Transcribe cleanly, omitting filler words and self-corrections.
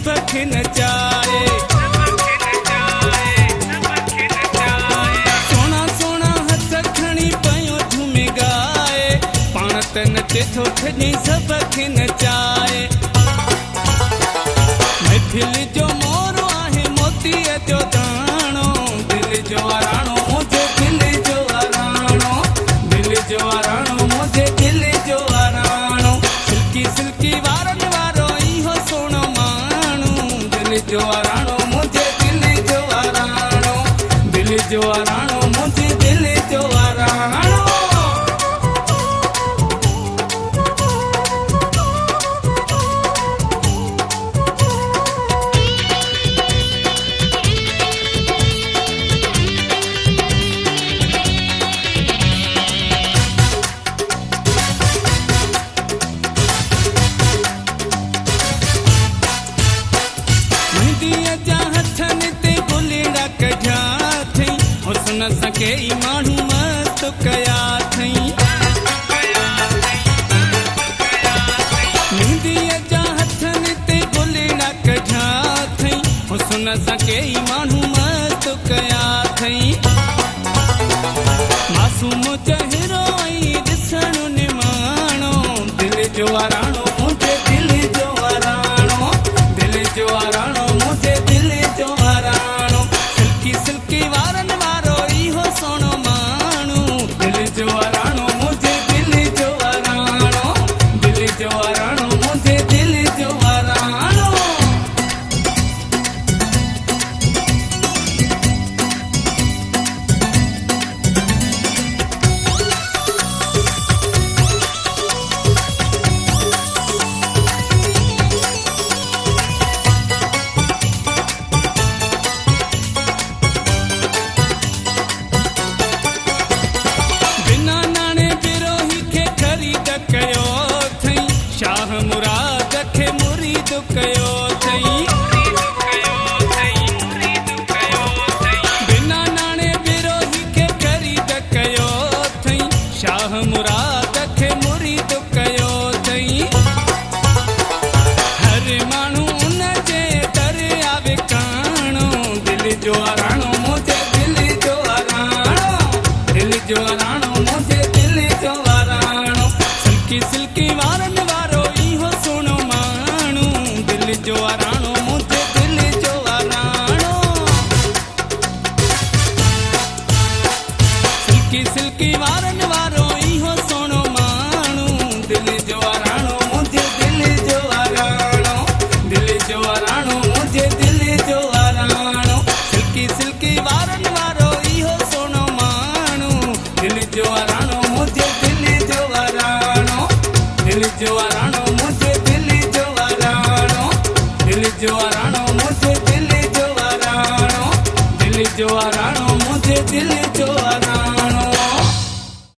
सब खिन जाए। सोना सोना हथ खणी पयो झूम गाए, पाण त नचे थो थनी सब खिन जाए। महफिल जो मोरो आहे मोतीअ जो दाणो, दिल जो आराणो मुझे दिल जो आराणो, दिल जो आराणो मुझे दिल जो आराणो। सिल्की सिल्की वारन वारो इहो सोनो माण्हू, दिल जो आराणो मुझे दिल जो आराणो, दिल जो आराणो मुझे दिल जो आराणो। हुस्न सके ई माण्हू मस्त कया थई, मेहंदीअ जा हथनि ते गुलेड़ा कढिया थई। हुस्न सके ई माण्हू मस्त कया थई। मासूम चहिरो ऐं ॾिसण निमाणो, दिल जो आराणो मुझे दिल जो आराणो, दिल जो आराणो मुझे दिल जो आराणो। सिल्की सिल्की वारन वारो इहो सोनो माण्हू, दिल जो आराणो मुझे दिल जो आराणो, दिल जो आराणो मुझे दिल जो आराणो। शाह मुराद खे मुरीद कयो थई, बिना नाणे विरोही खे ख़रीद कयो थई। शाह मुराद खे मुरीद कयो थई। हर माण्हू उन जे दर आवे काणो, दिल जो आराणो मुझे दिल जो आराणो, दिल जो आराणो मुझे दिल जो आराणो। सिल्की सिल्की वारन वारो इहो सोनो माण्हू, दिल जो आराणो मुझे दिल जो आराणो। सिल्की सिल्की वारन वारो इहो सोनो माण्हू, दिल जो आराणो मुझे दिल जो आराणो, दिल जो आराणो मुझे दिल जो आराणो। सिल्की सिल्की वारन वारो इहो सोनो माण्हू, दिल जो आराणो मुझे दिल जो आराणो, दिल जो आराणो मुझे दिल जो आराणो, दिल जो आराणो मुझे दिल जो आराणो, दिल जो आराणो मुझे दिल जो आराणो।